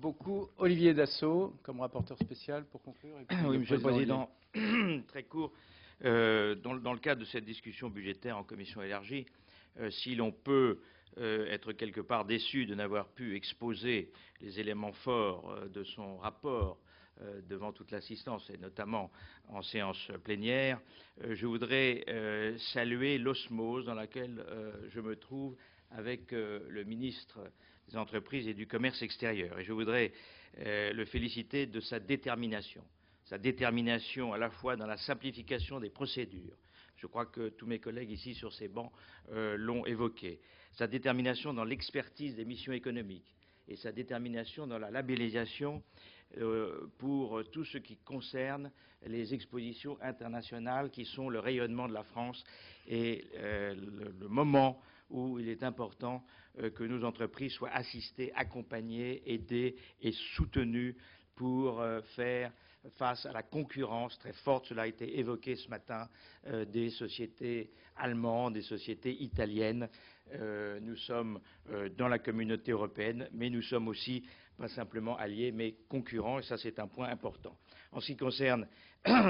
beaucoup. Olivier Dassault, comme rapporteur spécial, pour conclure. Et puis oui, Monsieur le Président, très court. Dans le cadre de cette discussion budgétaire en commission élargie, si l'on peut être quelque part déçu de n'avoir pu exposer les éléments forts de son rapport devant toute l'assistance, et notamment en séance plénière, je voudrais saluer l'osmose dans laquelle je me trouve avec le ministre des Entreprises et du Commerce extérieur. Et je voudrais le féliciter de sa détermination à la fois dans la simplification des procédures. Je crois que tous mes collègues ici sur ces bancs l'ont évoqué. Sa détermination dans l'expertise des missions économiques et sa détermination dans la labellisation pour tout ce qui concerne les expositions internationales qui sont le rayonnement de la France et le moment où il est important que nos entreprises soient assistées, accompagnées, aidées et soutenues pour faire face à la concurrence très forte, cela a été évoqué ce matin, des sociétés allemandes, des sociétés italiennes. Nous sommes dans la communauté européenne, mais nous sommes aussi pas simplement alliés, mais concurrents, et ça c'est un point important. En ce qui concerne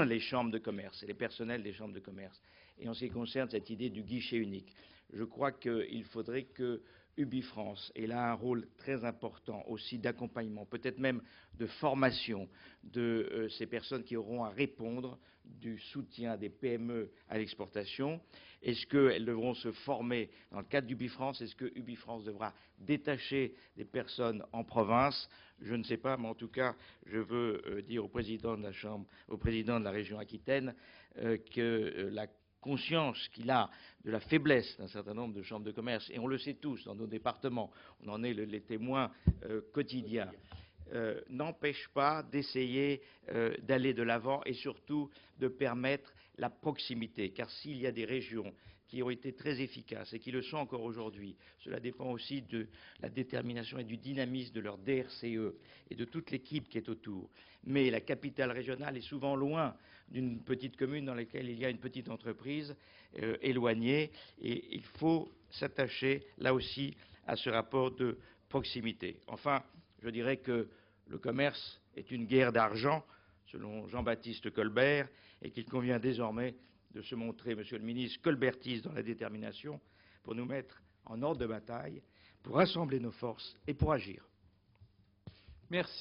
les chambres de commerce et les personnels des chambres de commerce, et en ce qui concerne cette idée du guichet unique, je crois qu'il faudrait que Ubifrance ait là un rôle très important aussi d'accompagnement, peut-être même de formation de ces personnes qui auront à répondre du soutien des PME à l'exportation. Est-ce qu'elles devront se former dans le cadre d'Ubifrance? Est-ce que Ubifrance devra détacher des personnes en province? Je ne sais pas, mais en tout cas, je veux dire au président de la Chambre, au président de la région Aquitaine, que la conscience qu'il a de la faiblesse d'un certain nombre de chambres de commerce, et on le sait tous dans nos départements, on en est les témoins quotidiens, n'empêche pas d'essayer d'aller de l'avant et surtout de permettre la proximité. Car s'il y a des régions qui ont été très efficaces et qui le sont encore aujourd'hui, cela dépend aussi de la détermination et du dynamisme de leur DRCE et de toute l'équipe qui est autour. Mais la capitale régionale est souvent loin d'une petite commune dans laquelle il y a une petite entreprise éloignée, et il faut s'attacher là aussi à ce rapport de proximité. Enfin, je dirais que le commerce est une guerre d'argent, selon Jean-Baptiste Colbert, et qu'il convient désormais de se montrer, Monsieur le ministre, colbertiste dans la détermination pour nous mettre en ordre de bataille, pour rassembler nos forces et pour agir. Merci.